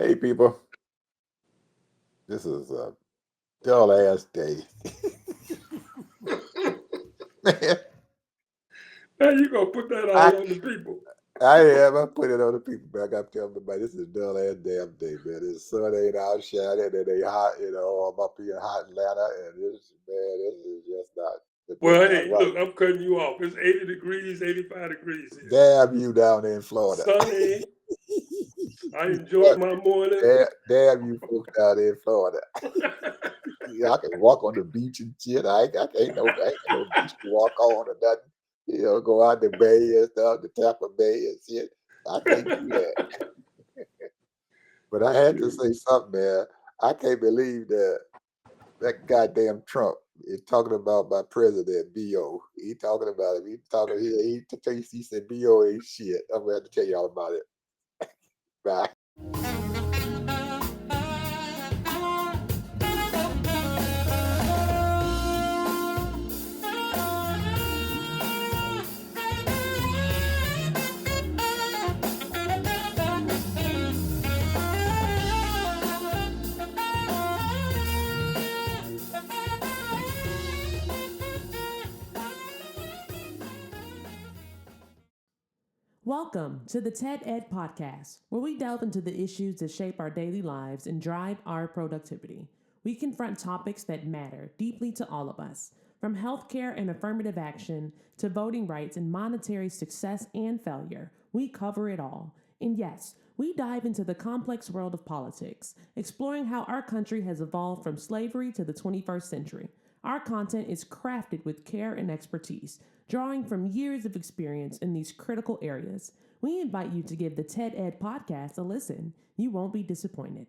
Hey, people, this is a dull ass day. Man, Now you gonna put that I, all on the people. I am. I put it on the people back. I'm telling everybody, this is a dull ass damn day, man. The sun ain't out shining and they hot, I'm up here in hot Atlanta, and this is Well, just not hey, right. look, I'm cutting you off. It's 80 degrees, 85 degrees here. Damn you down there in Florida. Sunny. I enjoyed my morning. Damn you folks down there in Florida. Yeah, I can walk on the beach and shit. I ain't no beach to walk on or nothing. Go out the bay and stuff, the Tampa Bay and shit. I can't do that. But I had to Shoot. say something, man. I can't believe that goddamn Trump is talking about my president, B.O. He talking about him. He said B.O. ain't shit. I'm gonna have to tell y'all about it. Bye. Welcome to the TED Ed Podcast, where we delve into the issues that shape our daily lives and drive our productivity. We confront topics that matter deeply to all of us, from healthcare and affirmative action to voting rights and monetary success and failure. We cover it all. And yes, we dive into the complex world of politics, exploring how our country has evolved from slavery to the 21st century. Our content is crafted with care and expertise, drawing from years of experience in these critical areas. We invite you to give the TED Ed podcast a listen. You won't be disappointed.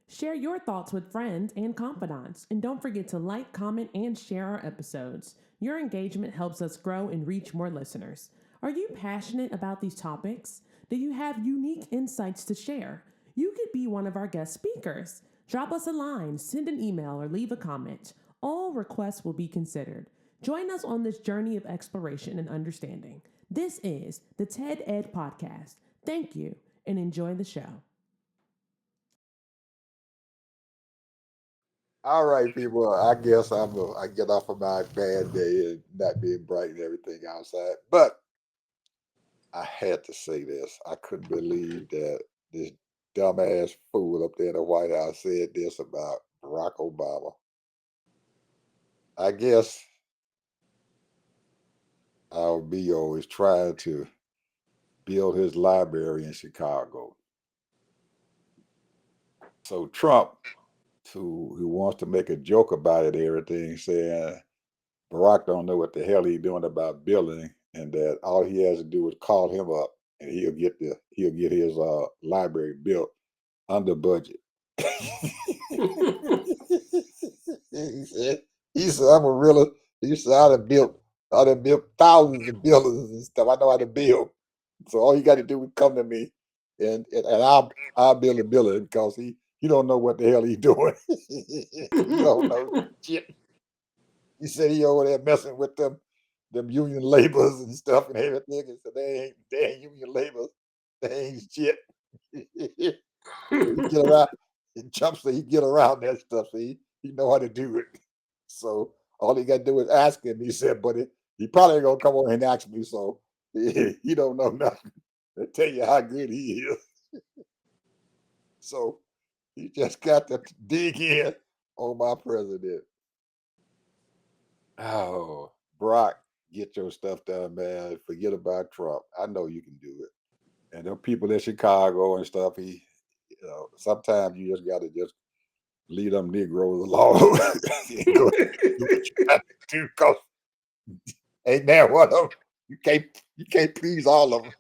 Share your thoughts with friends and confidants, and don't forget to like, comment, and share our episodes. Your engagement helps us grow and reach more listeners. Are you passionate about these topics? Do you have unique insights to share? You could be one of our guest speakers. Drop us a line, send an email, or leave a comment. All requests will be considered. Join us on this journey of exploration and understanding. This is the TED Ed Podcast. Thank you, and enjoy the show. All right, people. I guess I get off of my bad day and not being bright and everything outside. But I had to say this. I couldn't believe that this dumbass fool up there in the White House said this about Barack Obama. I guess our BO is trying to build his library in Chicago. So Trump, who wants to make a joke about it, and everything, saying Barack don't know what the hell he's doing about building, and that all he has to do is call him up, and he'll get his library built under budget. he said I'm a realtor. He said I done built thousands of buildings and stuff. I know how to build. So all you got to do is come to me, and I'll build a building because he don't know what the hell he's doing. He don't know shit. He said he over there messing with them union laborers and stuff and everything. And so they ain't union laborers. They ain't shit. He get around. Trump said he get around that stuff. So he know how to do it. So all he got to do is ask him. He said, but he probably ain't gonna come on and ask me. So he don't know nothing. I tell you how good he is. So he just got to dig in on my president. Oh, Brock, get your stuff done, man. Forget about Trump. I know you can do it. And them people in Chicago and stuff, sometimes you just got to just leave them Negroes alone and go do what you got to do. Cause ain't that one of them? You can't please all of them.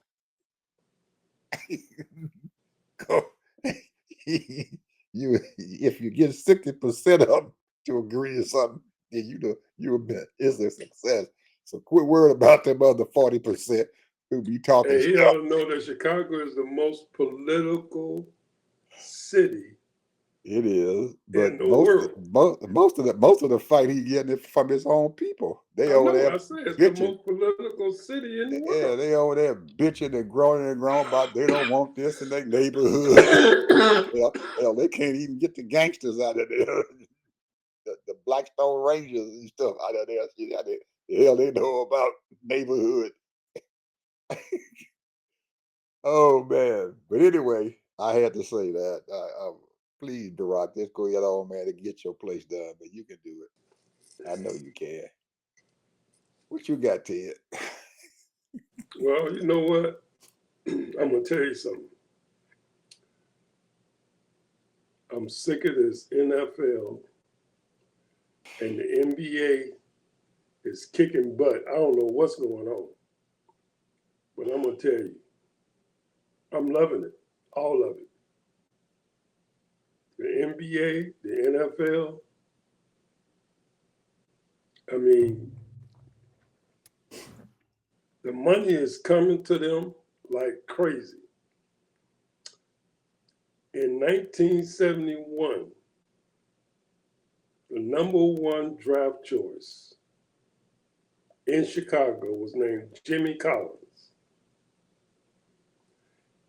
you if you get 60% of them to agree to something, then it's a success. So quit worrying about them other 40% who be talking And he stuff. ought to know that Chicago is the most political city It is, in but the world. most of the fight he getting it from his own people. They I over know. there I say it's the bitching. most political city in the Yeah, world. they over there bitching and groaning about they don't want this in their neighborhood. Hell, they can't even get the gangsters out of there. The Blackstone Rangers and stuff out of there. See, out there. The hell they know about neighborhood. Oh man. But anyway, I had to say that. Please, Barack, let's go ahead on, man, and get your place done. But you can do it. I know you can. What you got, Ted? Well, you know what? I'm gonna tell you something. I'm sick of this NFL and the NBA is kicking butt. I don't know what's going on, but I'm gonna tell you, I'm loving it, all of it. The NBA, the NFL. I mean, the money is coming to them like crazy. In 1971, the number one draft choice in Chicago was named Jimmy Collins.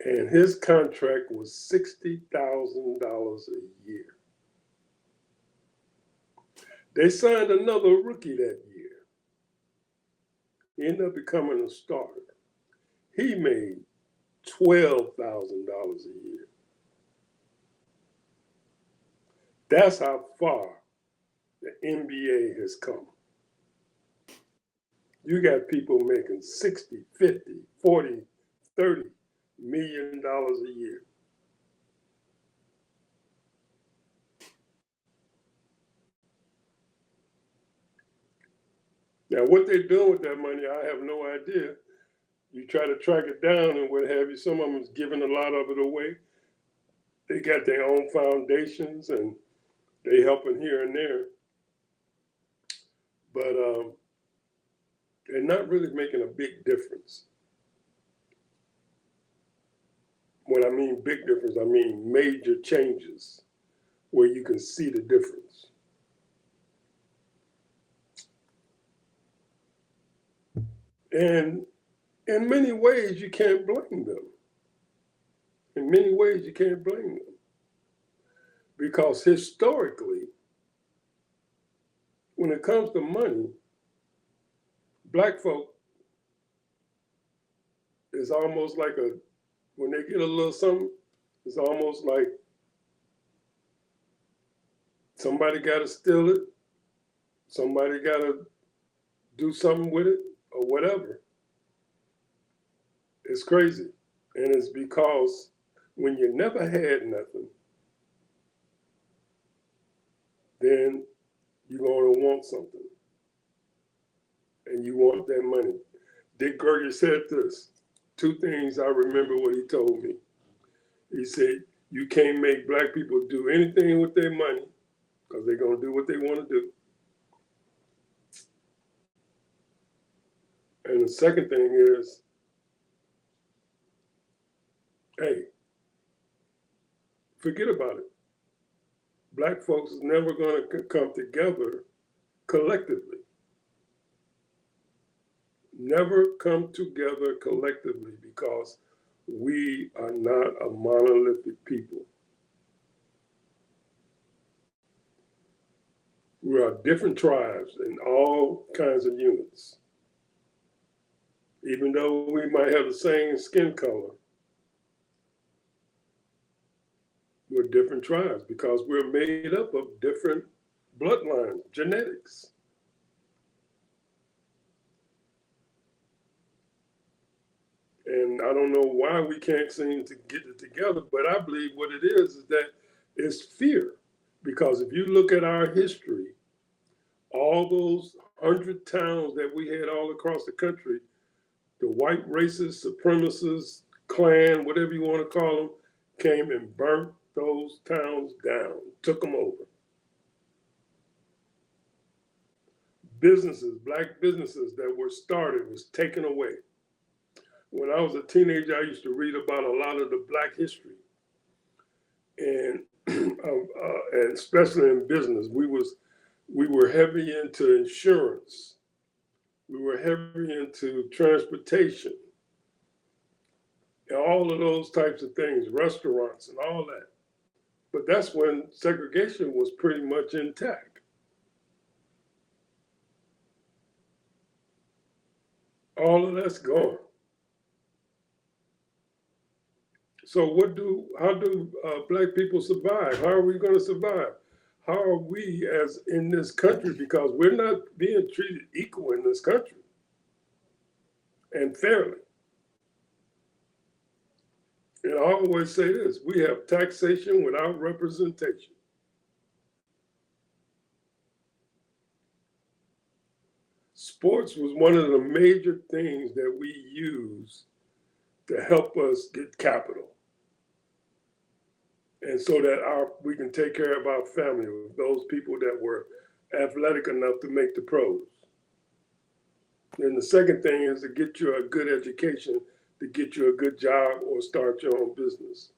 And his contract was $60,000 a year. They signed another rookie that year. He ended up becoming a starter. He made $12,000 a year. That's how far the NBA has come. You got people making 60, 50, 40, 30 million dollars a year. Now, what they're doing with that money, I have no idea. You try to track it down and what have you. Some of them is giving a lot of it away. They got their own foundations and they helping here and there. But they're not really making a big difference. When I mean big difference, I mean major changes where you can see the difference. And in many ways, you can't blame them. In many ways, you can't blame them. Because historically, when it comes to money, black folk is almost like when they get a little something, it's almost like somebody got to steal it, somebody got to do something with it, or whatever. It's crazy. And it's because when you never had nothing, then you're going to want something. And you want that money. Dick Gregory said this. Two things I remember what he told me. He said, you can't make black people do anything with their money because they're going to do what they want to do. And the second thing is, hey, forget about it. Black folks is never going to come together collectively. Never come together collectively because we are not a monolithic people. We are different tribes in all kinds of units. Even though we might have the same skin color, we're different tribes because we're made up of different bloodlines, genetics. And I don't know why we can't seem to get it together, but I believe what it is that it's fear. Because if you look at our history, all those 100 towns that we had all across the country, the white racists, supremacists, Klan, whatever you want to call them, came and burnt those towns down, took them over. Businesses, black businesses that were started was taken away. When I was a teenager, I used to read about a lot of the black history. And and especially in business, we were heavy into insurance. We were heavy into transportation and all of those types of things, restaurants and all that. But that's when segregation was pretty much intact. All of that's gone. So how do black people survive? How are we going to survive? How are we as in this country? Because we're not being treated equal in this country and fairly. And I always say this, we have taxation without representation. Sports was one of the major things that we used to help us get capital. And so that we can take care of our family, those people that were athletic enough to make the pros. And the second thing is to get you a good education, to get you a good job or start your own business.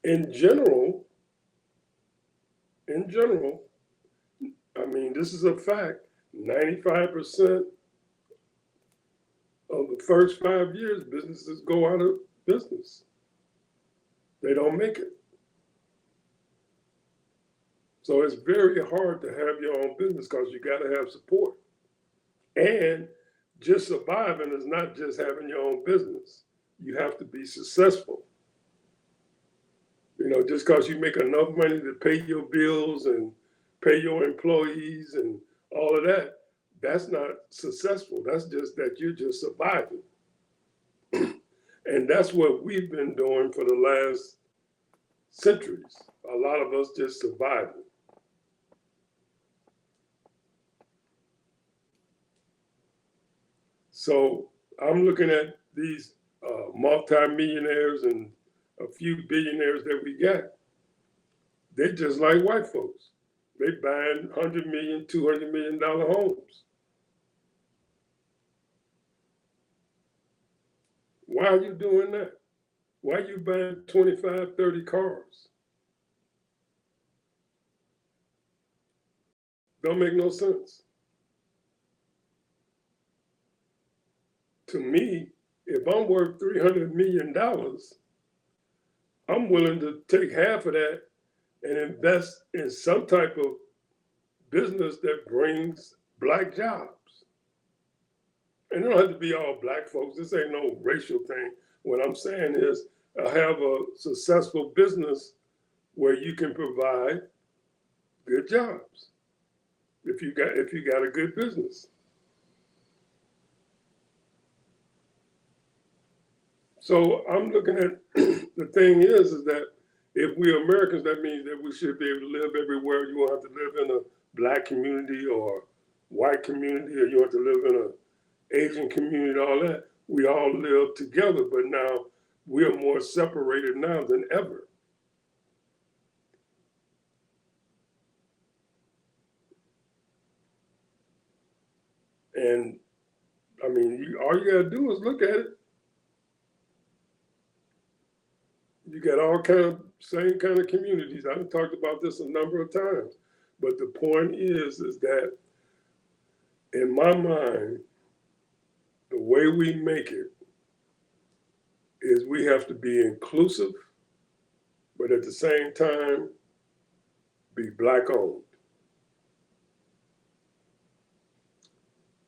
In general, I mean, this is a fact, 95% of the first 5 years, businesses go out of business. They don't make it. So it's very hard to have your own business because you got to have support. And just surviving is not just having your own business. You have to be successful. You know, just because you make enough money to pay your bills and pay your employees and all of that, that's not successful. That's just that you're just surviving. And that's what we've been doing for the last centuries. A lot of us just surviving. So I'm looking at these multimillionaires and a few billionaires that we got. They're just like white folks. They buying $100 million, $200 million homes. Why are you doing that? Why are you buying 25, 30 cars? Don't make no sense. To me, if I'm worth $300 million, I'm willing to take half of that and invest in some type of business that brings black jobs. And it don't have to be all black folks. This ain't no racial thing. What I'm saying is have a successful business where you can provide good jobs if you got a good business. So I'm looking at the thing is that if we're Americans, that means that we should be able to live everywhere. You won't have to live in a black community or white community, or you have to live in an Asian community, all that. We all live together, but now we're more separated now than ever. And I mean, all you gotta do is look at it. You got all same kind of communities. I've talked about this a number of times, but the point is that in my mind, the way we make it is we have to be inclusive, but at the same time, be black owned.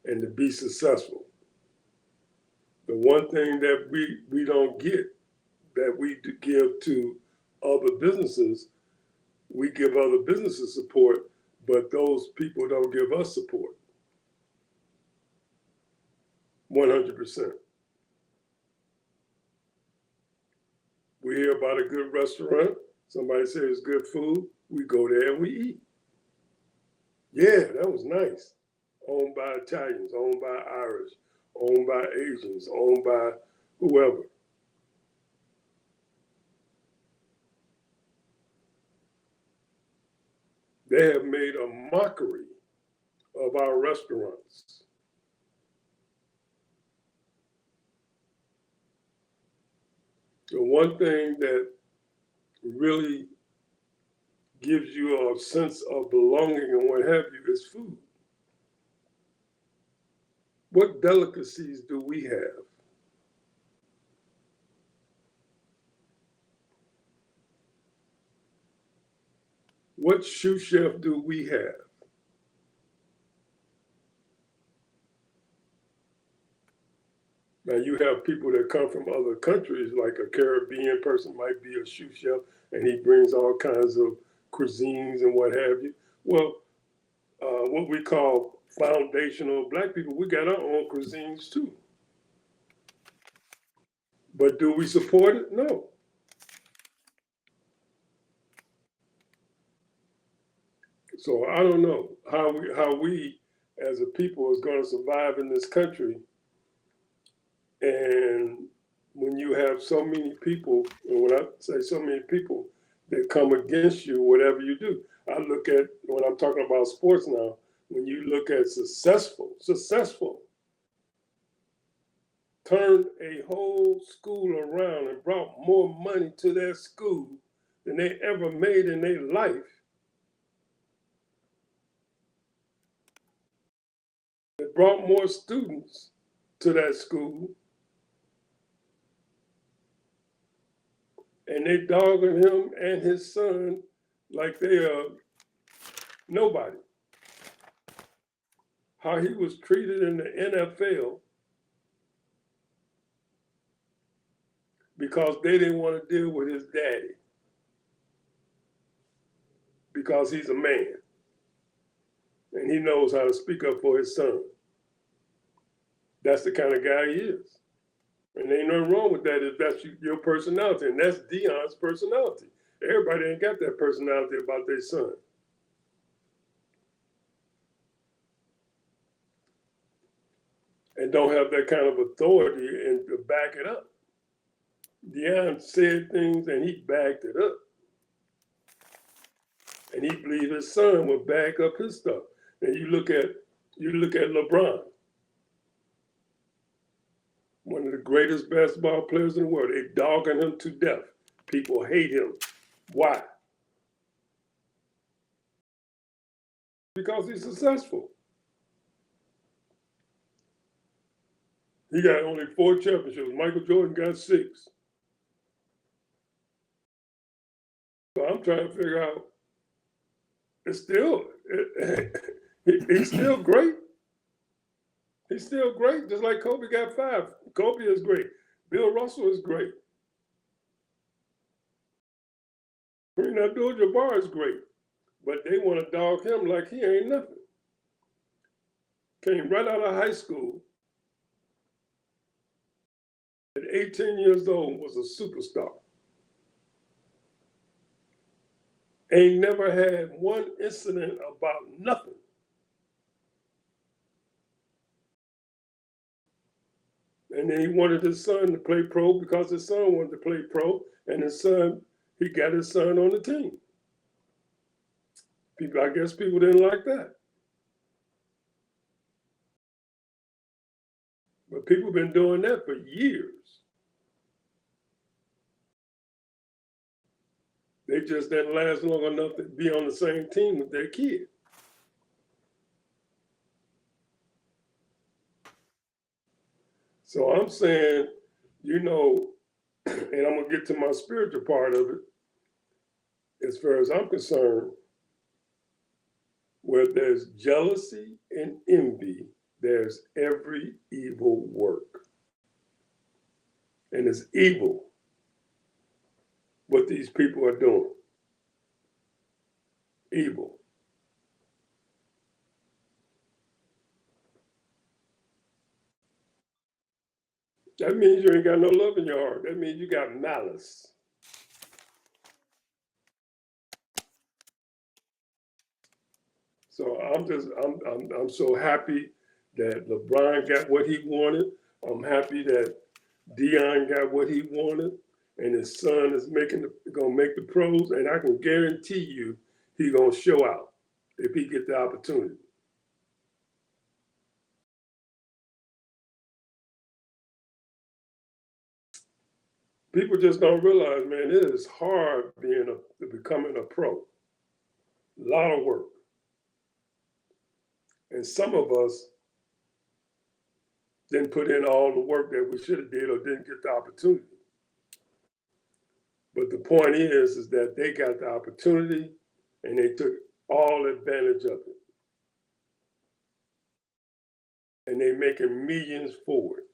And to be successful. The one thing that we don't get, that we give to other businesses, we give other businesses support, but those people don't give us support. 100%. We hear about a good restaurant, somebody says good food, we go there and we eat. Yeah, that was nice. Owned by Italians, owned by Irish, owned by Asians, owned by whoever. They have made a mockery of our restaurants. So one thing that really gives you a sense of belonging and what have you is food. What delicacies do we have? What sous chef do we have? Now you have people that come from other countries, like a Caribbean person might be a sous chef, and he brings all kinds of cuisines and what have you. Well, what we call foundational black people, we got our own cuisines too. But do we support it? No. So I don't know how we as a people is going to survive in this country. And when you have so many people, and when I say so many people that come against you, whatever you do, I look at when I'm talking about sports now, when you look at successful, turned a whole school around and brought more money to their school than they ever made in their life. It brought more students to that school, and they dogging him and his son like they are nobody. How he was treated in the NFL because they didn't want to deal with his daddy because he's a man and he knows how to speak up for his son. That's the kind of guy he is. And ain't nothing wrong with that if that's your personality. And that's Dion's personality. Everybody ain't got that personality about their son. And don't have that kind of authority and to back it up. Dion said things and he backed it up. And he believed his son would back up his stuff. And you look at LeBron, one of the greatest basketball players in the world. They dogging him to death. People hate him. Why? Because he's successful. He got only 4 championships. Michael Jordan got 6. So I'm trying to figure out, he's still great. He's still great, just like Kobe got 5. Kobe is great. Bill Russell is great. Kareem Abdul-Jabbar is great. But they want to dog him like he ain't nothing. Came right out of high school. At 18 years old, was a superstar. Ain't never had one incident about nothing. And then he wanted his son to play pro because his son wanted to play pro. And he got his son on the team. I guess people didn't like that. But people have been doing that for years. They just didn't last long enough to be on the same team with their kid. So I'm saying, and I'm going to get to my spiritual part of it. As far as I'm concerned, where there's jealousy and envy, there's every evil work. And it's evil what these people are doing. Evil. That means you ain't got no love in your heart. That means you got malice. So I'm so happy that LeBron got what he wanted. I'm happy that Dion got what he wanted, and his son is gonna make the pros. And I can guarantee you, he's gonna show out if he get the opportunity. People just don't realize, man, it is hard becoming a pro. A lot of work. And some of us didn't put in all the work that we should have did or didn't get the opportunity. But the point is that they got the opportunity and they took all advantage of it. And they're making millions for it.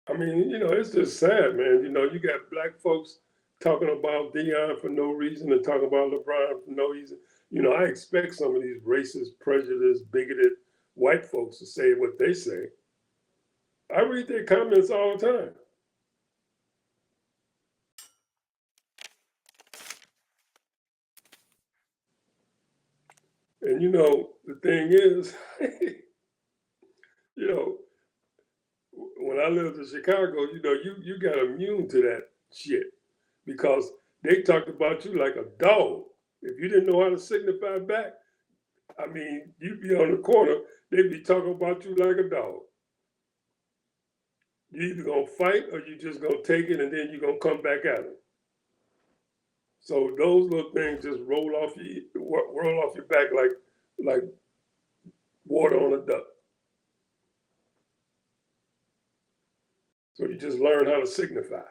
I mean, it's just sad, man. You got black folks talking about Dion for no reason and talking about LeBron for no reason. I expect some of these racist, prejudiced, bigoted white folks to say what they say. I read their comments all the time. And the thing is, when I lived in Chicago, you got immune to that shit because they talked about you like a dog. If you didn't know how to signify back, I mean, you'd be on the corner, they'd be talking about you like a dog. You either gonna fight or you just gonna take it and then you're gonna come back at them. So those little things just roll off your back like water on a duck. So you just learn how to signify.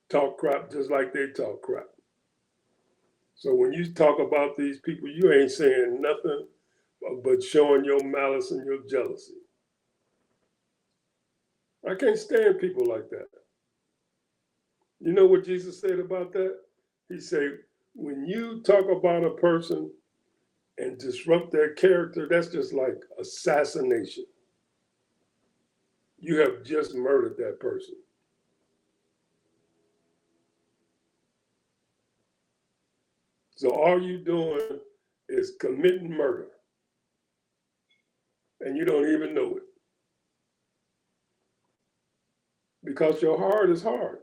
Talk crap just like they talk crap. So when you talk about these people, you ain't saying nothing but showing your malice and your jealousy. I can't stand people like that. You know what Jesus said about that? He said, when you talk about a person and disrupt their character, that's just like assassination. You have just murdered that person. So all you're doing is committing murder. And you don't even know it. Because your heart is hard.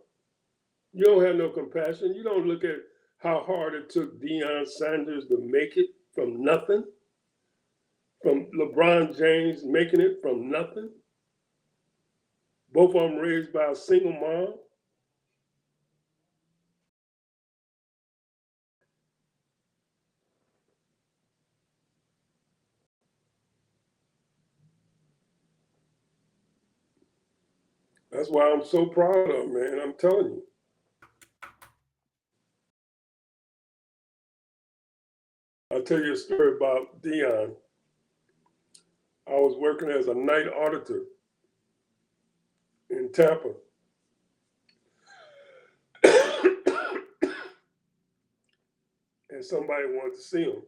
You don't have no compassion. You don't look at how hard it took Deion Sanders to make it from nothing, from LeBron James making it from nothing. Both of them raised by a single mom. That's why I'm so proud of him, man. I'm telling you. I'll tell you a story about Deion. I was working as a night auditor in Tampa. And somebody wanted to see him.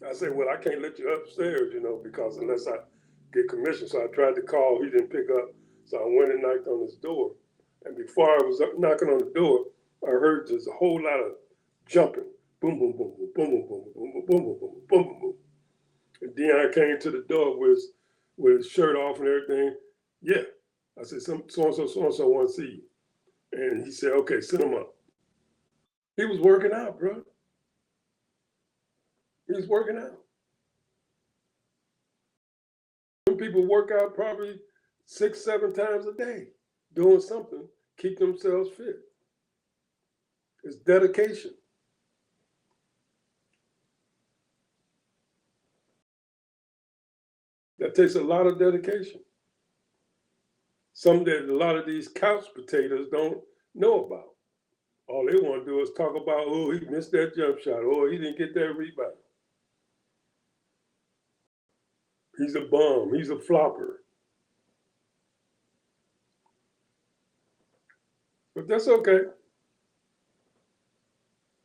I said, well, I can't let you upstairs, because unless I get commission. So I tried to call, he didn't pick up. So I went and knocked on his door. And before I was knocking on the door, I heard just a whole lot of jumping. Boom, boom, boom, boom, boom, boom, boom, boom, boom, boom, boom, boom, boom, boom, boom. And Deion came to the door with his shirt off and everything. Yeah. I said, so-and-so want to see you. And he said, okay, send him up. He was working out, bro. He was working out. Some people work out probably 6-7 times a day, doing something, keep themselves fit. It's dedication. That takes a lot of dedication. Some that a lot of these couch potatoes don't know about. All they want to do is talk about, oh, he missed that jump shot, oh, he didn't get that rebound. He's a bum, he's a flopper. But that's okay.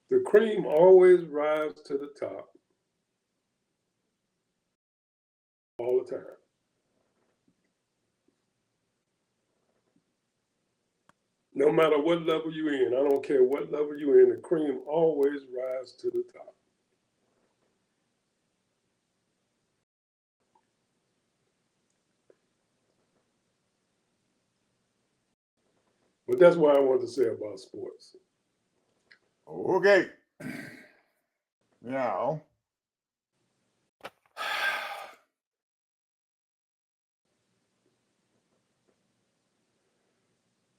The cream always rises to the top. All the time. No matter what level you're in, I don't care what level you're in, the cream always rises to the top. But that's what I want to say about sports. Okay. Now,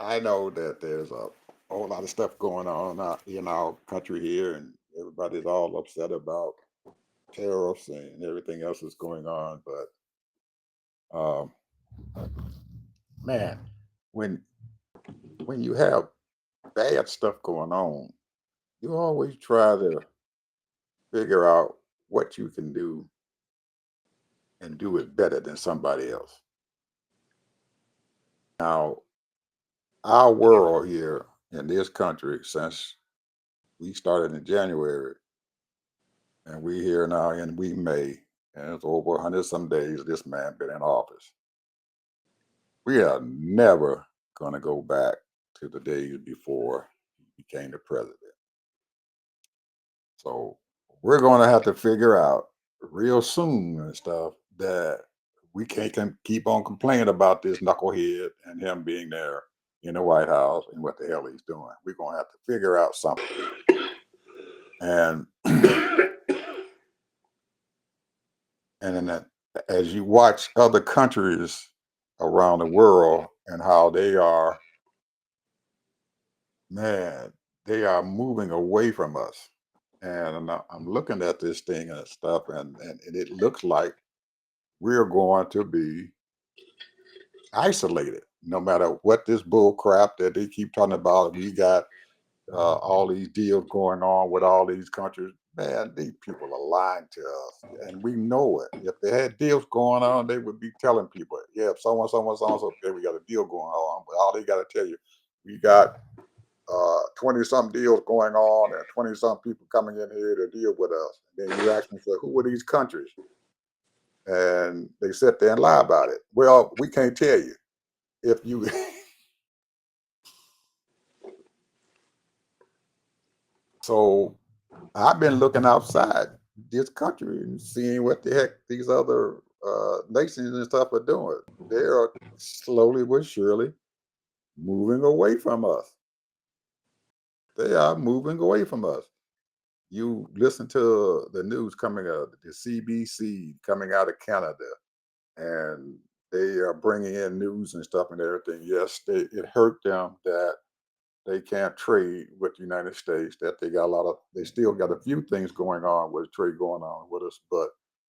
I know that there's a whole lot of stuff going on in our country here, and everybody's all upset about tariffs and everything else that's going on. But man, when when you have bad stuff going on, you always try to figure out what you can do and do it better than somebody else. Now, our world here in this country, since we started in January, and we here now in we May, and it's over 100 some days this man been in office. We are never going to go back to the days before he became the president. So we're going to have to figure out real soon and stuff that we can't keep on complaining about this knucklehead and him being there in the White House and what the hell he's doing. We're going to have to figure out something. And and then as you watch other countries around the world and how they are, man, they are moving away from us. And I'm looking at this thing and stuff, and it looks like we're going to be isolated no matter what this bull crap that they keep talking about. We got all these deals going on with all these countries. Man, these people are lying to us, and we know it. If they had deals going on, they would be telling people, "Yeah, if someone, okay, we got a deal going on." But all they got to tell you, we got 20 some deals going on, and 20 some people coming in here to deal with us. And then you ask them, "So who are these countries?" And they sit there and lie about it. Well, we can't tell you if you. So I've been looking outside this country and seeing what the heck these other nations and stuff are doing. They are slowly but surely moving away from us. They are moving away from us. You listen to the news coming out, the CBC coming out of Canada, and they are bringing in news and stuff and everything. Yes, it hurt them that they can't trade with the United States. That they still got a few things going on with trade going on with us, but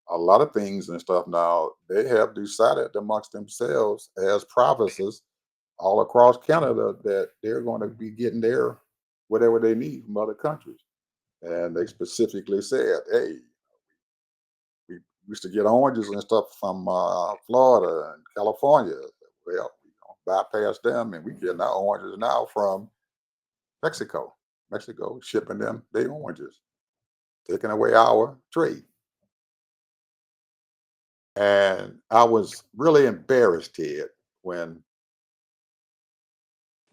a lot of things and stuff now they have decided amongst themselves as provinces all across Canada that they're going to be getting their whatever they need from other countries. And they specifically said, "Hey, we used to get oranges and stuff from Florida and California. Well, we don't bypass them, and we get our oranges now from Mexico. Mexico shipping them their oranges, taking away our trade." And I was really embarrassed, Ted, when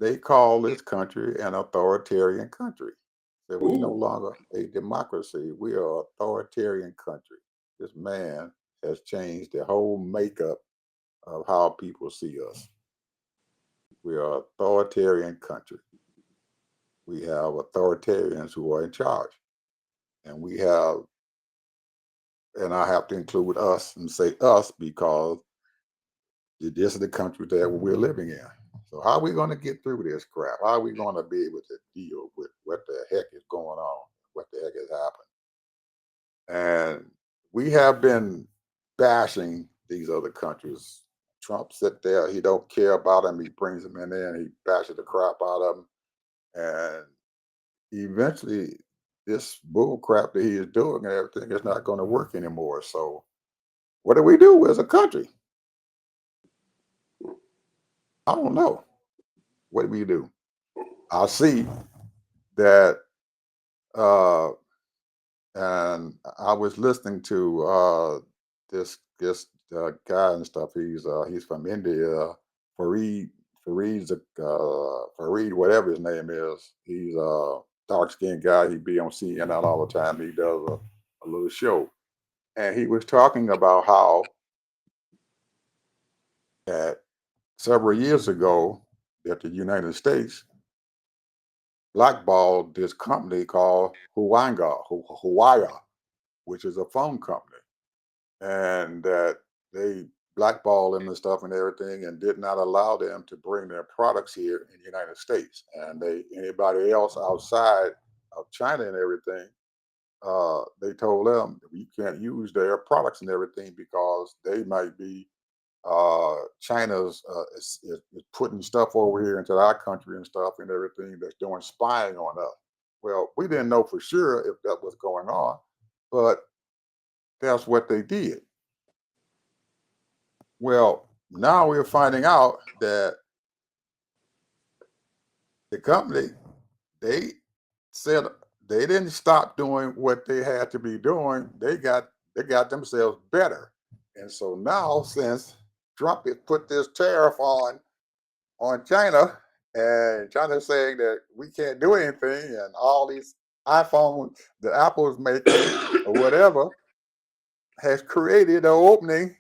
they call this country an authoritarian country. That we no Ooh, longer a democracy. We are an authoritarian country. This man has changed the whole makeup of how people see us. We are an authoritarian country. We have authoritarians who are in charge. And we have, and I have to include us and say us because this is the country that we're living in. So how are we going to get through this crap? How are we going to be able to deal with what the heck is going on? What the heck has happened? And we have been bashing these other countries. Trump sit there, he don't care about them. He brings them in there and he bashes the crap out of them. And eventually, this bull crap that he is doing and everything is not going to work anymore. So what do we do as a country? I don't know. What do we do? I see that, uh, and I was listening to this guy and stuff. He's from India, Fareed Fareed, whatever his name is. He's a dark skinned guy. He be on CNN all the time. He does a little show, and he was talking about how that several years ago that the United States blackballed this company called Huawei, which is a phone company, and that they blackballed them and stuff and everything, and did not allow them to bring their products here in the United States. And anybody else outside of China and everything, they told them you can't use their products and everything because they might be China's is putting stuff over here into our country and stuff and everything that's doing spying on us. Well, we didn't know for sure if that was going on, but that's what they did. Well, now we're finding out that the company, they said they didn't stop doing what they had to be doing. They got themselves better. And so now, since Trump has put this tariff on China, and China's saying that we can't do anything, and all these iPhones that Apple is making or whatever has created an opening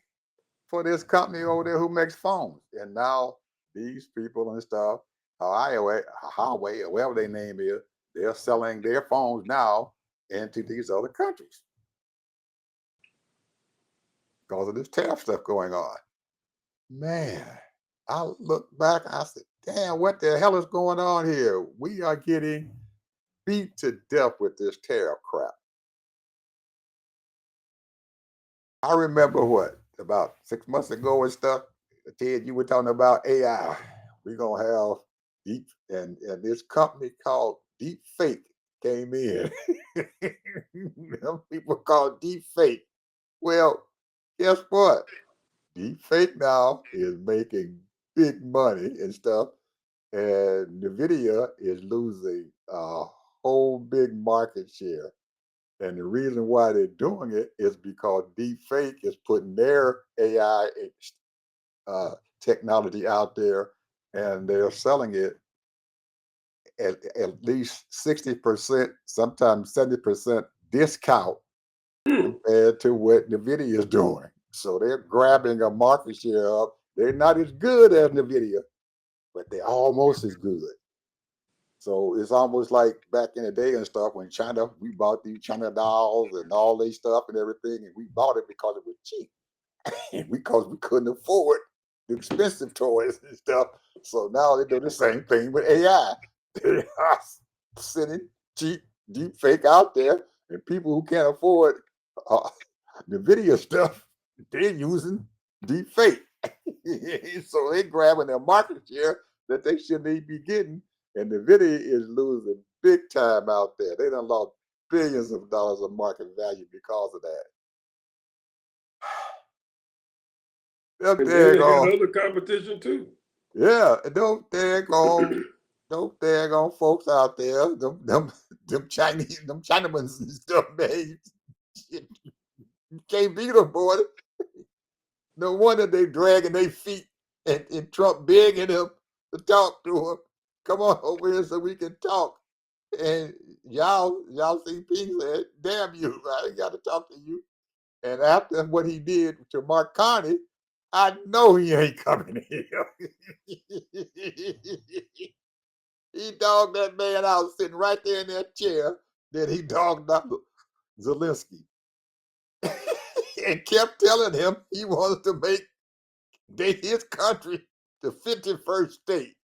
for this company over there who makes phones. And now these people and stuff, Huawei, or whatever their name is, they're selling their phones now into these other countries because of this tariff stuff going on. Man, I look back, I said, damn, what the hell is going on here? We are getting beat to death with this tariff crap. I remember about 6 months ago and stuff, Ted, you were talking about AI. We're gonna have deep and this company called Deep Fake came in. Them people call Deep Fake. Well, guess what? Deep Fake now is making big money and stuff, and Nvidia is losing a whole big market share. And the reason why they're doing it is because Deepfake is putting their AI technology out there, and they're selling it at least 60%, sometimes 70% discount compared to what NVIDIA is doing. So they're grabbing a market share up. They're not as good as NVIDIA, but they're almost as good. So it's almost like back in the day and stuff when China, we bought these China dolls and all this stuff and everything, and we bought it because it was cheap, and because we couldn't afford the expensive toys and stuff. So now they do the same thing with AI. They are sending cheap, deep fake out there, and people who can't afford uh, the video stuff, they're using deep fake. So they're grabbing their market share that they shouldn't even be getting. And NVIDIA is losing big time out there. They done lost billions of dollars of market value because of that. And then they got other competition too. Yeah, those daggone folks out there, them Chinese, them Chinamans and stuff, man. You can't beat them, boy. No wonder they dragging their feet and Trump begging them to talk to him. Come on over here so we can talk. And y'all CP said, damn you, I ain't got to talk to you. And after what he did to Mark Carney, I know he ain't coming here. He dogged that man out sitting right there in that chair. Then he dogged out Zelensky and kept telling him he wanted to make his country the 51st state.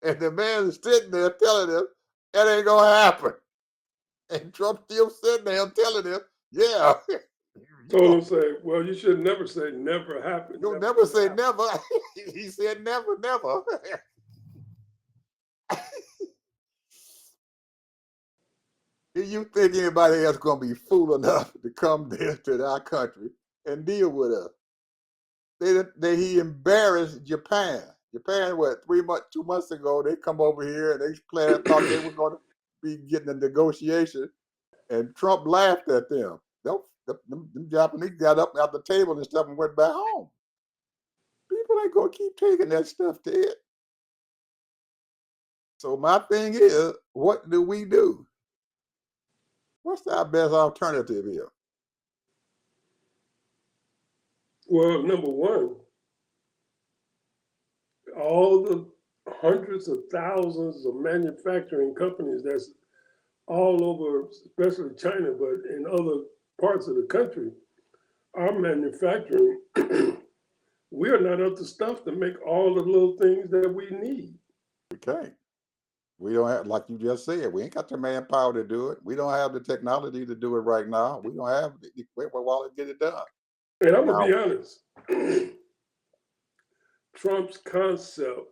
And the man is sitting there telling him that ain't going to happen. And Trump still sitting there telling him, yeah. Told him, say, well, you should never say never happen. You'll never say never. He said never, never. Do you think anybody else going to be fool enough to come there to our country and deal with us? He embarrassed Japan. Japan, 2 months ago, they come over here and they thought they were going to be getting a negotiation, and Trump laughed at them. Them Japanese got up out the table and stuff and went back home. People ain't going to keep taking that stuff, Ted. So my thing is, what do we do? What's our best alternative here? Well, number one, all the hundreds of thousands of manufacturing companies that's all over, especially China, but in other parts of the country, are manufacturing we're not up to stuff to make all the little things that we need. We can't. We don't have, like you just said, we ain't got the manpower to do it. We don't have the technology to do it right now. We don't have the equipment while it get it done. And I'm gonna Now, be honest, Trump's concept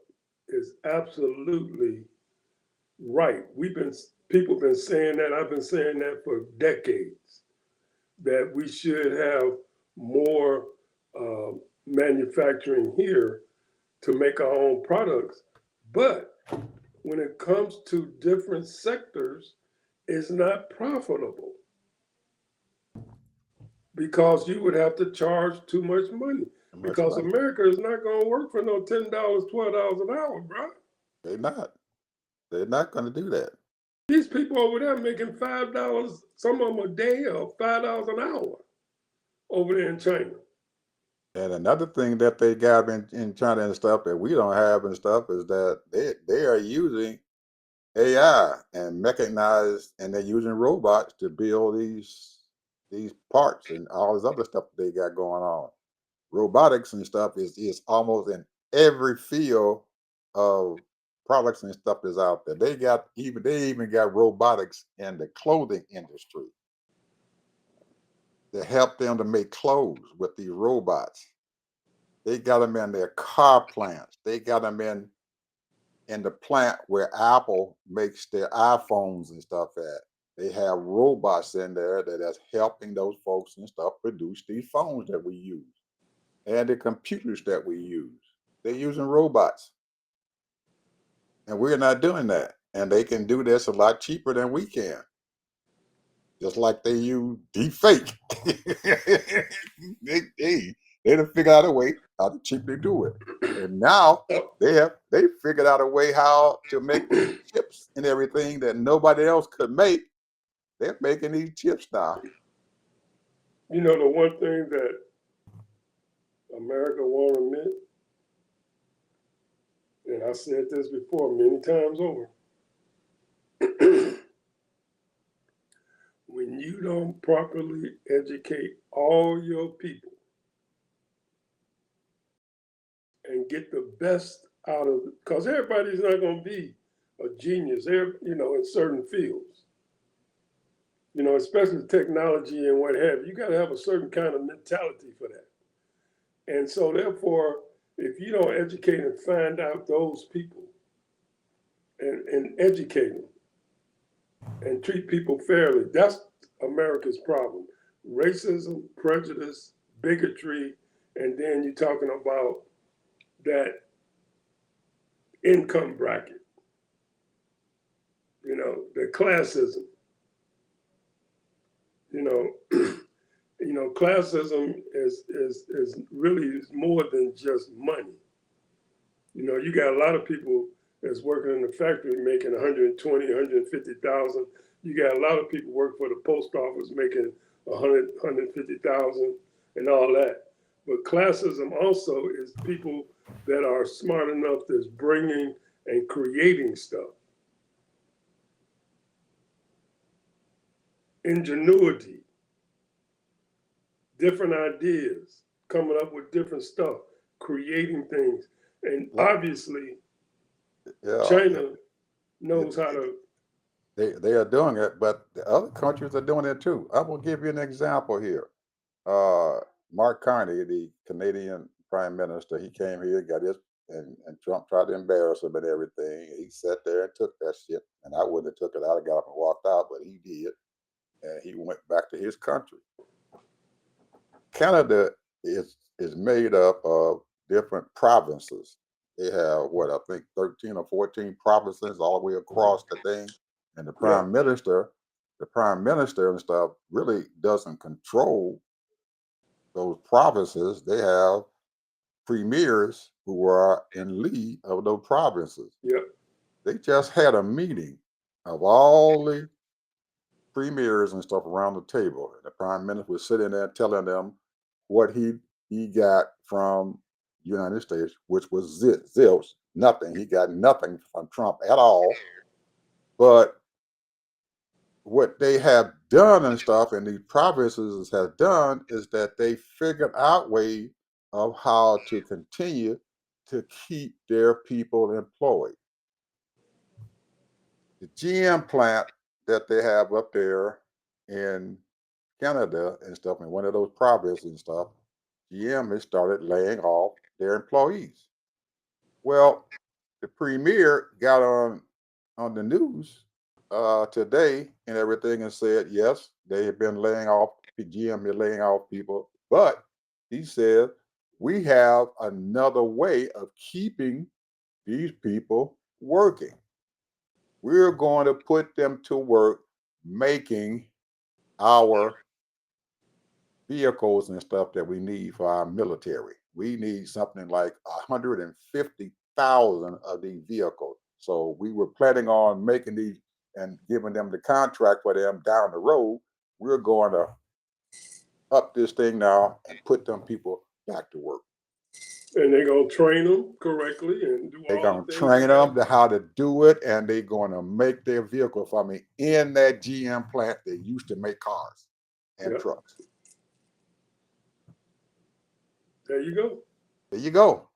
is absolutely right. People been saying that. I've been saying that for decades. That we should have more manufacturing here to make our own products. But when it comes to different sectors, it's not profitable because you would have to charge too much money. much Because money. America is not going to work for no $10, $12 an hour, bro. They're not. They're not going to do that. These people over there making $5, some of them a day, or $5 an hour over there in China. And another thing that they got in China and stuff that we don't have and stuff is that they are using AI and mechanized, and they're using robots to build these parts and all this other stuff that they got going on. Robotics and stuff is almost in every field of products and stuff that's out there. They even got robotics in the clothing industry to help them to make clothes with these robots. They got them in their car plants. They got them in the plant where Apple makes their iPhones and stuff at. They have robots in there that is helping those folks and stuff produce these phones that we use and the computers that we use. They're using robots. And we're not doing that. And they can do this a lot cheaper than we can. Just like they use deep fake. they done figured out a way how to cheaply do it. And now they figured out a way how to make these chips and everything that nobody else could make. They're making these chips now. You know, the one thing that America won't admit, and I said this before many times over, when you don't properly educate all your people and get the best out of it, because everybody's not going to be a genius, in certain fields, especially technology and what have you. You got to have a certain kind of mentality for that. And so, therefore, if you don't educate and find out those people and educate them and treat people fairly, that's America's problem. Racism, prejudice, bigotry, and then you're talking about that income bracket, the classism. Classism is really more than just money. You got a lot of people that's working in the factory making 120, 150,000. You got a lot of people work for the post office making 100, 150,000 and all that. But classism also is people that are smart enough that's bringing and creating stuff. Ingenuity, different ideas, coming up with different stuff, creating things. And obviously, China knows how to. They are doing it, but the other countries are doing it too. I will give you an example here. Mark Carney, the Canadian Prime Minister, he came here, got his, and Trump tried to embarrass him and everything. He sat there and took that shit, and I wouldn't have took it. I'd have got up and walked out, but he did, and he went back to his country. Canada is made up of different provinces. They have I think 13 or 14 provinces all the way across the thing. And the prime minister and stuff really doesn't control those provinces. They have premiers who are in lead of those provinces. Yep. They just had a meeting of all the premiers and stuff around the table. And the prime minister was sitting there telling them what he got from the United States, which was zilch, nothing. He got nothing from Trump at all. But what they have done and stuff, and these provinces have done, is that they figured out ways of how to continue to keep their people employed. The GM plant that they have up there in Canada and stuff, in one of those provinces and stuff, GM has started laying off their employees. Well, the premier got on the news today and everything and said yes, they have been laying off. GM is laying off people, but he said we have another way of keeping these people working. We're going to put them to work making our vehicles and stuff that we need for our military. We need something like 150,000 of these vehicles. So we were planning on making these and giving them the contract for them down the road. We're going to up this thing now and put them people back to work. And they're going to train them correctly and do They're all going the to things. train them to how to do it, and they're going to make their vehicle for me in that GM plant that used to make cars and Yep. trucks. There you go. There you go.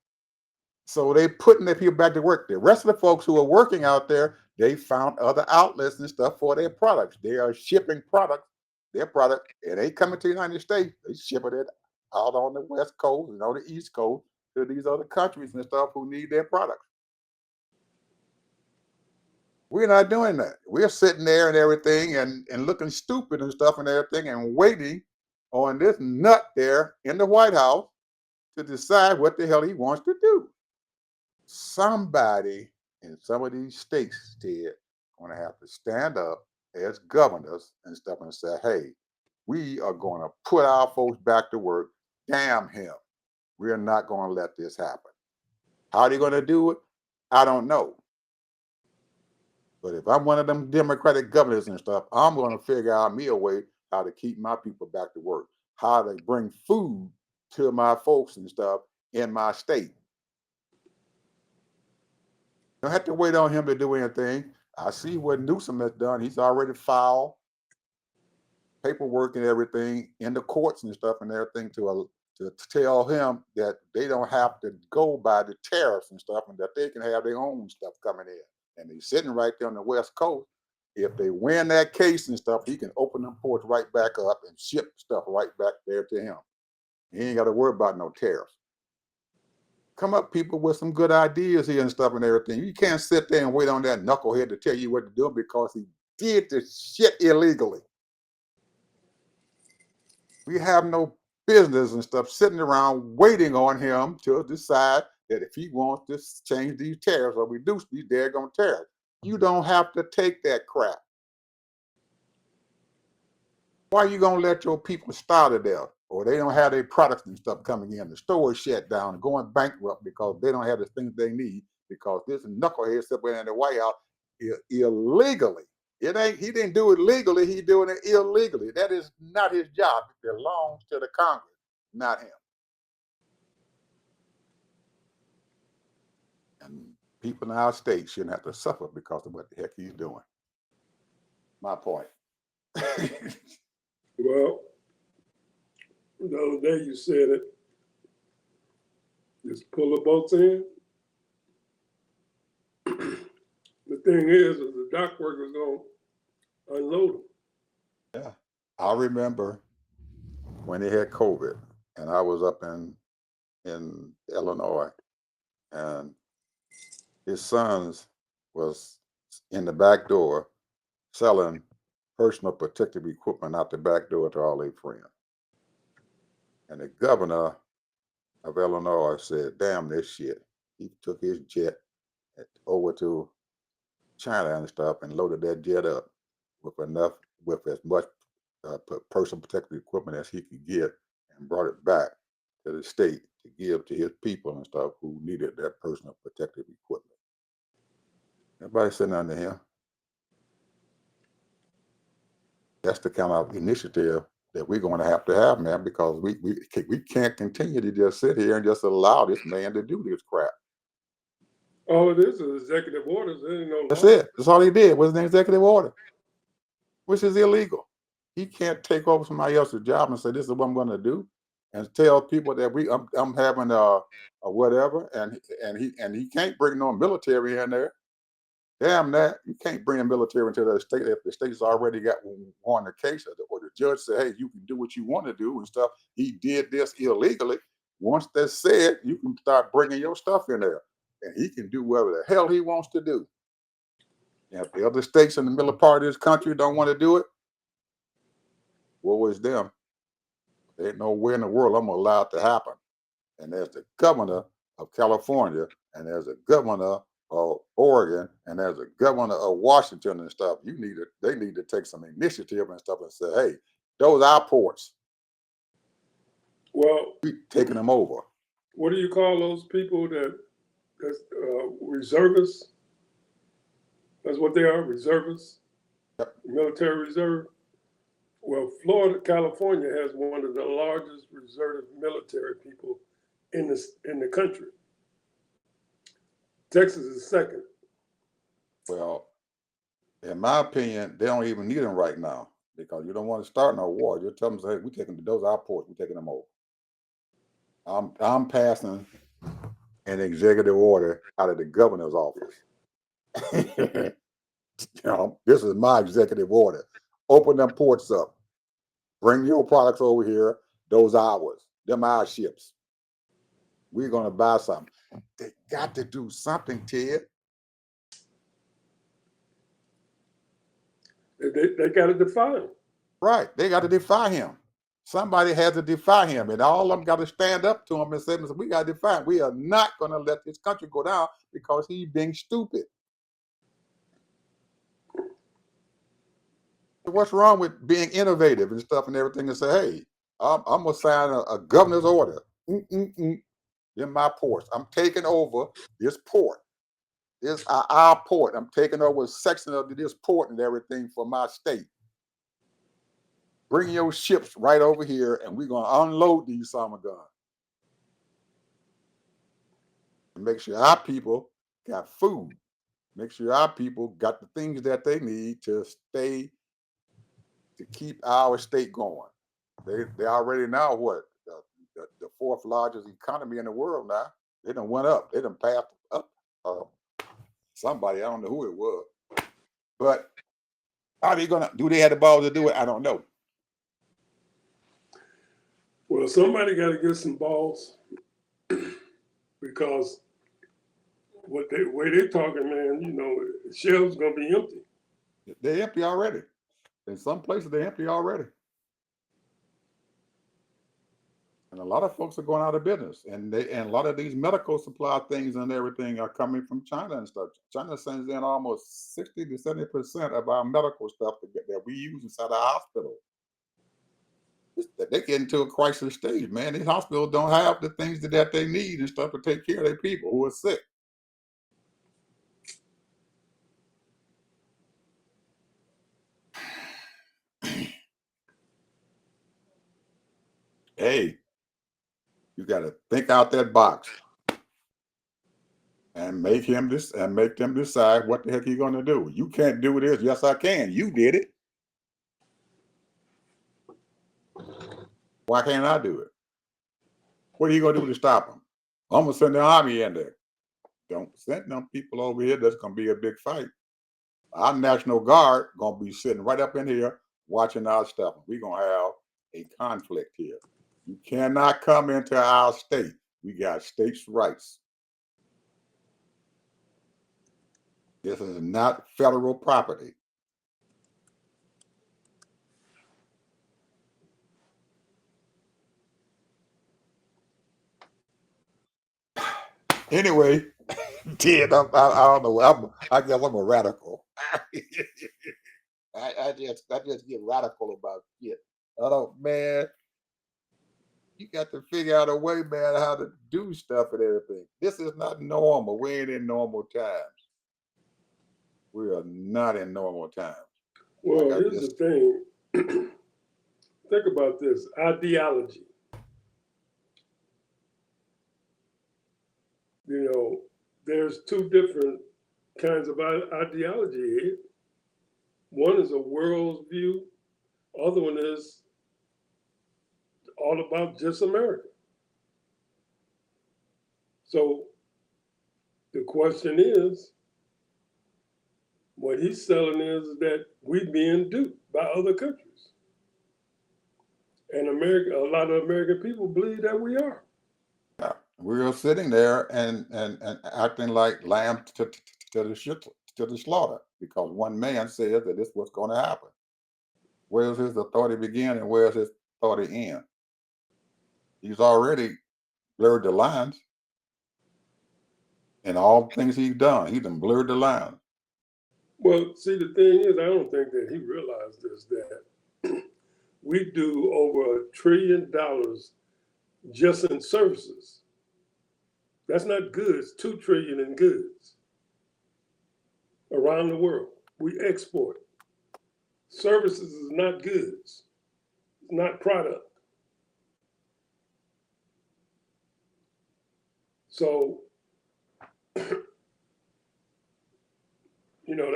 So they putting their people back to work. The rest of the folks who are working out there, they found other outlets and stuff for their products. They are shipping products, their product, and they coming to the United States. They shipping it out on the West Coast and on the East Coast to these other countries and stuff who need their products. We're not doing that. We're sitting there and everything and looking stupid and stuff and everything and waiting on this nut there in the White House to decide what the hell he wants to do. Somebody in some of these states, Ted, going to have to stand up as governors and stuff and say, hey, we are going to put our folks back to work. Damn him. We're not going to let this happen. How are they going to do it? I don't know. But if I'm one of them Democratic governors and stuff, I'm going to figure out me a way how to keep my people back to work, how to bring food to my folks and stuff in my state. Don't have to wait on him to do anything. I see what Newsom has done. He's already filed paperwork and everything in the courts and stuff and everything to tell him that they don't have to go by the tariffs and stuff and that they can have their own stuff coming in. And he's sitting right there on the West Coast. If they win that case and stuff, he can open them ports right back up and ship stuff right back there to him. He ain't got to worry about no tariffs. Come up, people, with some good ideas here and stuff and everything. You can't sit there and wait on that knucklehead to tell you what to do because he did the shit illegally. We have no business and stuff sitting around waiting on him to decide that if he wants to change these tariffs or reduce these daggone tariffs. You don't have to take that crap. Why are you going to let your people starve to death? Or they don't have their products and stuff coming in. The store is shut down, going bankrupt because they don't have the things they need because this knucklehead sitting in the White House illegally. It ain't. He didn't do it legally. He's doing it illegally. That is not his job. It belongs to the Congress, not him. And people in our state shouldn't have to suffer because of what the heck he's doing. My point. Well, the other day you said it. Just pull the boats in. The thing is the dock workers going to unload them. Yeah. I remember when he had COVID and I was up in Illinois and his sons was in the back door selling personal protective equipment out the back door to all their friends. And the governor of Illinois said, damn this shit. He took his jet over to China and stuff and loaded that jet up with as much personal protective equipment as he could get and brought it back to the state to give to his people and stuff who needed that personal protective equipment. Everybody sitting under him. That's the kind of initiative that we're going to have, man, because we can't continue to just sit here and just allow this man to do this crap. All it is executive orders. There ain't no That's law. it. That's all he did was an executive order, which is illegal. He can't take over somebody else's job and say, this is what I'm going to do. and tell people that I'm having a whatever, and he can't bring no military in there. Damn that, you can't bring the military into the state if the state's already got on the case, or the judge said, hey, you can do what you want to do and stuff. He did this illegally. Once that's said, you can start bringing your stuff in there, and he can do whatever the hell he wants to do. And if the other states in the middle part of this country don't want to do it, woe is them. There ain't nowhere in the world I'm allow it to happen. And there's the governor of California, and there's a governor of Oregon, and there's a governor of Washington and stuff. They need to take some initiative and stuff and say, hey, those are our ports. Well, We taking them over. what do you call those people that's reservists? That's what they are, reservists. Yep. Military reserve. Well, Florida, California has one of the largest reserve military people in the country. Texas is second. Well, in my opinion, they don't even need them right now because you don't want to start no war. You tell them, hey, we taking those our ports, we taking them over. I'm passing an executive order out of the governor's office. This is my executive order. Open them ports up. Bring your products over here. Those ours. Them our ships. We're going to buy something. They got to do something, Ted. They got to defy him. Right. They got to defy him. Somebody has to defy him, and all of them got to stand up to him and say, we got to defy him. We are not going to let this country go down because he's being stupid. What's wrong with being innovative and stuff and everything and say, hey, I'm going to sign a governor's order. In my ports. I'm taking over this port. This is our port. I'm taking over a section of this port and everything for my state. Bring your ships right over here, and we're going to unload these summer guns. And make sure our people got food. Make sure our people got the things that they need to keep our state going. They already now what? The fourth largest economy in the world now. They done went up. They done passed up somebody. I don't know who it was. But are they gonna do they have the balls to do it? I don't know. Well, somebody got to get some balls because the way they're talking, man, the shelves gonna be empty. They're empty already. In some places they're empty already. And a lot of folks are going out of business. And a lot of these medical supply things and everything are coming from China and stuff. China sends in almost 60 to 70% of our medical stuff that we use inside our hospital. They get into a crisis stage, man. These hospitals don't have the things that they need and stuff to take care of their people who are sick. Hey, you got to think out that box and make them decide what the heck you're going to do. You can't do this. Yes, I can. You did it. Why can't I do it? What are you going to do to stop them? I'm going to send the army in there. Don't send them people over here. That's going to be a big fight. Our National Guard going to be sitting right up in here watching our stuff. We're going to have a conflict here. You cannot come into our state. We got states' rights. This is not federal property. Anyway, Ted, I don't know. I guess I'm a radical. I just get radical about shit. I don't, man. You got to figure out a way, man, how to do stuff and everything. This is not normal. We ain't in normal times. We are not in normal times. Well, here's the thing. Think about this ideology. There's two different kinds of ideology here. One is a world view. Other one is all about just America. So the question is, what he's selling is that we're being duped by other countries. And America, a lot of American people believe that we are. We were sitting there and acting like lambs to the slaughter because one man said that this was going to happen. Where's his authority begin and where's his authority end? He's already blurred the lines in all the things he's done. He's done blurred the lines. Well, see, the thing is, I don't think that he realized this, that we do over $1 trillion just in services. That's not goods, 2 trillion in goods around the world. We export. Services is not goods. It's not product. So,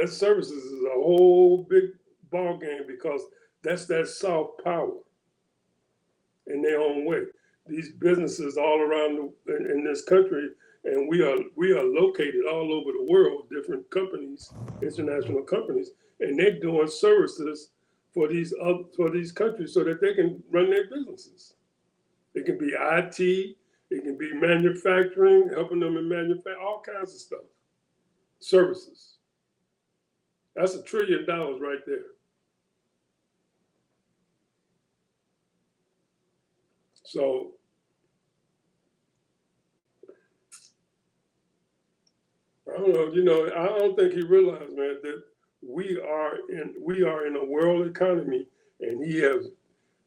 that services is a whole big ball game because that's that soft power in their own way. These businesses all around in this country, and we are located all over the world, different companies, international companies, and they're doing services for these countries so that they can run their businesses. It can be IT, it can be manufacturing, helping them in manufacturing, all kinds of stuff. Services. That's $1 trillion right there. So I don't know, I don't think he realized, man, that we are in a world economy, and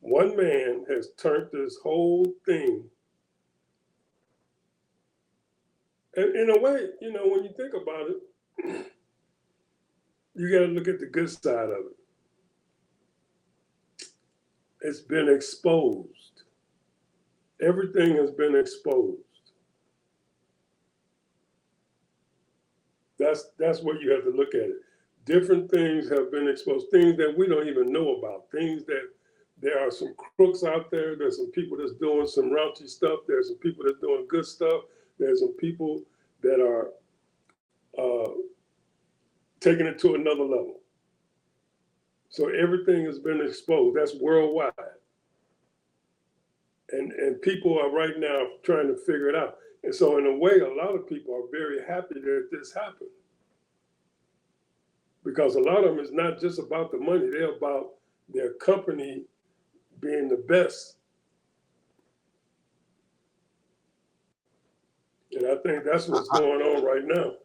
one man has turned this whole thing. And in a way, when you think about it, you got to look at the good side of it. It's been exposed. Everything has been exposed. That's what you have to look at it. Different things have been exposed, things that we don't even know about, things that there are some crooks out there, there's some people that's doing some raunchy stuff, there's some people that's doing good stuff, there's some people that are taking it to another level. So everything has been exposed. That's worldwide. And people are right now trying to figure it out. And so in a way, a lot of people are very happy that this happened. Because a lot of them is not just about the money, they're about their company being the best. And I think that's what's going on right now.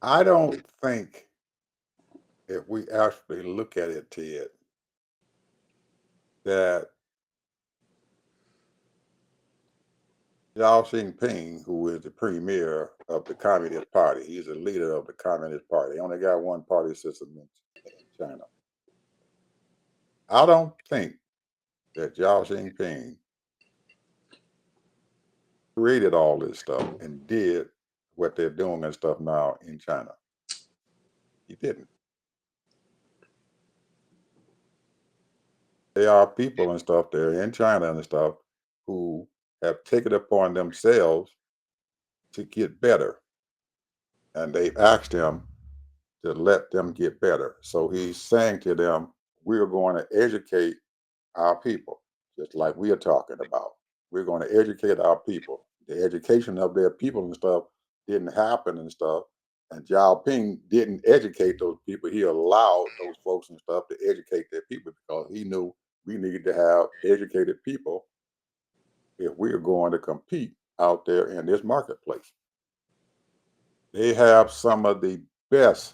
I don't think if we actually look at it, Ted, that Xi Jinping, who is the premier of the Communist Party, he's the leader of the Communist Party. They only got one party system in China. I don't think that Xi Jinping created all this stuff and did what they're doing and stuff now in China. He didn't. There are people and stuff there in China and stuff who have taken it upon themselves to get better. And they've asked him to let them get better. So he's saying to them, we're going to educate our people, just like we are talking about. We're going to educate our people. The education of their people and stuff didn't happen and stuff. And Xi Jinping didn't educate those people. He allowed those folks and stuff to educate their people because he knew we needed to have educated people if we are going to compete out there in this marketplace. They have some of the best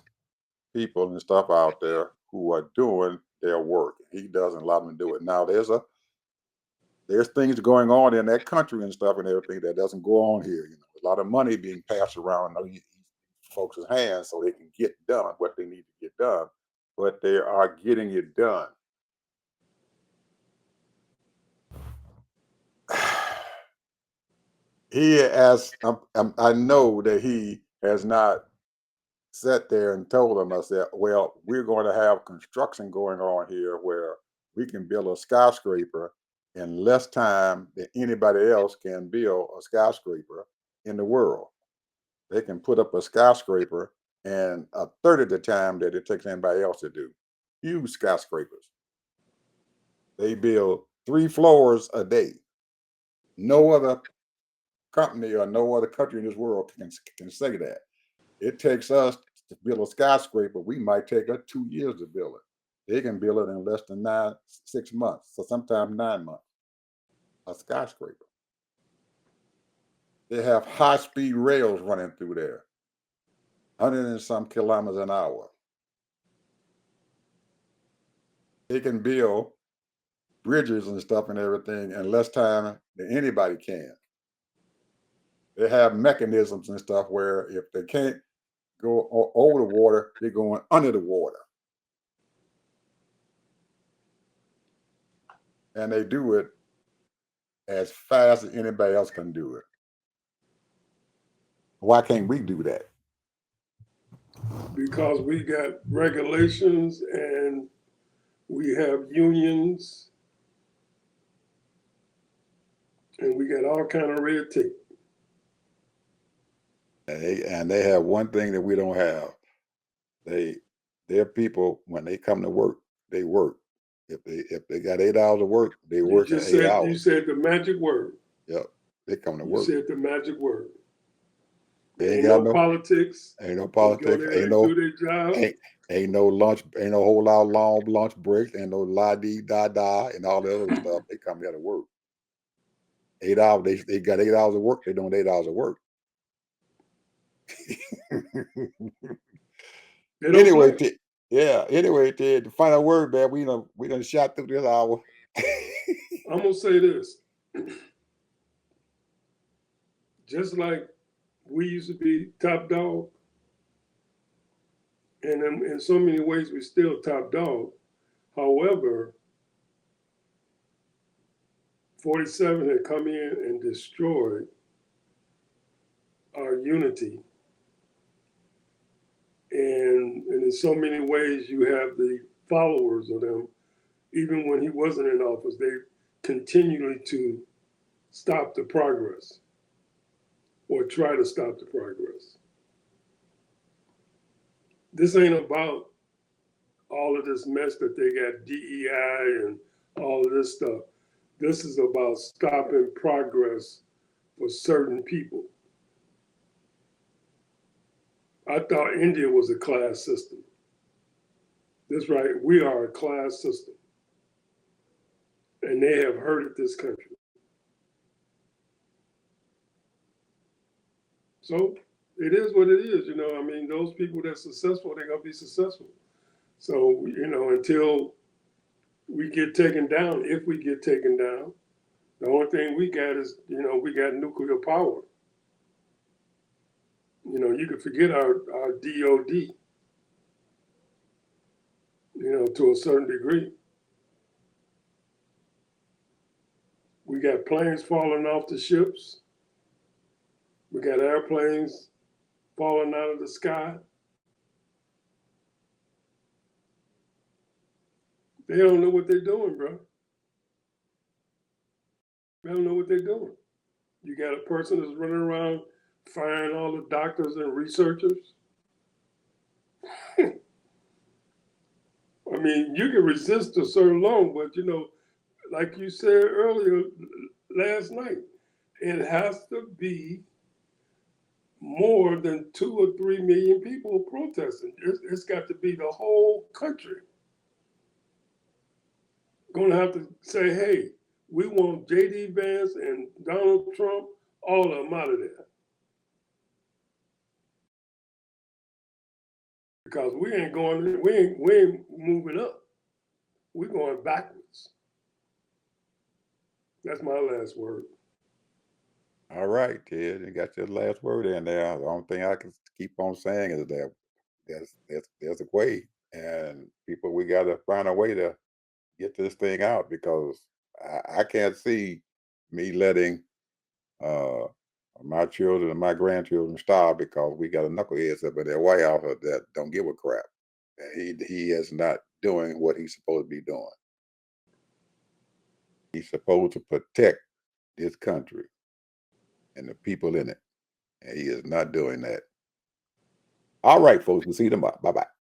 people and stuff out there who are doing their work. He doesn't allow them to do it. Now there's things going on in that country and stuff and everything that doesn't go on here. A lot of money being passed around these folks' hands so they can get done what they need to get done, but they are getting it done. I know that he has not sat there and told them, I said, well, we're going to have construction going on here where we can build a skyscraper in less time than anybody else can build a skyscraper in the world. They can put up a skyscraper in a third of the time that it takes anybody else to do. Huge skyscrapers. They build 3 floors a day. No other company or no other country in this world can say that. It takes us to build a skyscraper. We might take us 2 years to build it. They can build it in less than 6 months, so sometimes 9 months. A skyscraper. They have high-speed rails running through there, 100 and some kilometers an hour. They can build bridges and stuff and everything in less time than anybody can. They have mechanisms and stuff where if they can't go over the water, they're going under the water. And they do it as fast as anybody else can do it. Why can't we do that? Because we got regulations and we have unions and we got all kind of red tape. And they have one thing that we don't have. Their people, when they come to work, they work. If they got 8 hours of work, they work at 8 hours. You said the magic word. Yep, they come to You work. said the magic word. They ain't no politics. Ain't no politics. Ain't no do their job. Ain't no lunch. Ain't no whole lot of long lunch breaks. Ain't no la dee da da and all the other stuff. They come there to work. 8 hours. They got 8 hours of work. They doing 8 hours of work. Anyway, Ted, the final word, man. We done shot through this hour. I'm gonna say this. Just like we used to be top dog, and in so many ways we're still top dog. However, 47 had come in and destroyed our unity. And in so many ways, you have the followers of them. Even when he wasn't in office, they continually to stop the progress or try to stop the progress. This ain't about all of this mess that they got DEI and all of this stuff. This is about stopping progress for certain people. I thought India was a class system. That's right, we are a class system. And they have hurted this country. So it is what it is, I mean, those people that's successful, they're gonna be successful. So, until we get taken down, if we get taken down, the only thing we got is, we got nuclear power. You could forget our DOD, to a certain degree. We got planes falling off the ships. We got airplanes falling out of the sky. They don't know what they're doing, bro. They don't know what they're doing. You got a person that's running around firing all the doctors and researchers. I mean, you can resist for so long, but like you said earlier last night, it has to be more than 2 or 3 million people protesting. It's got to be the whole country. Going to have to say, hey, we want J.D. Vance and Donald Trump, all of them out of there. Because we ain't moving up. We're going backwards. That's my last word. All right, Ted, you got your last word in there. The only thing I can keep on saying is that there's a way, and people, we got to find a way to get this thing out, because I can't see me letting my children and my grandchildren starve because we got a knuckleheads up in that White House that don't give a crap. And he is not doing what he's supposed to be doing. He's supposed to protect this country and the people in it, and he is not doing that. All right, folks. We'll see you tomorrow. Bye-bye.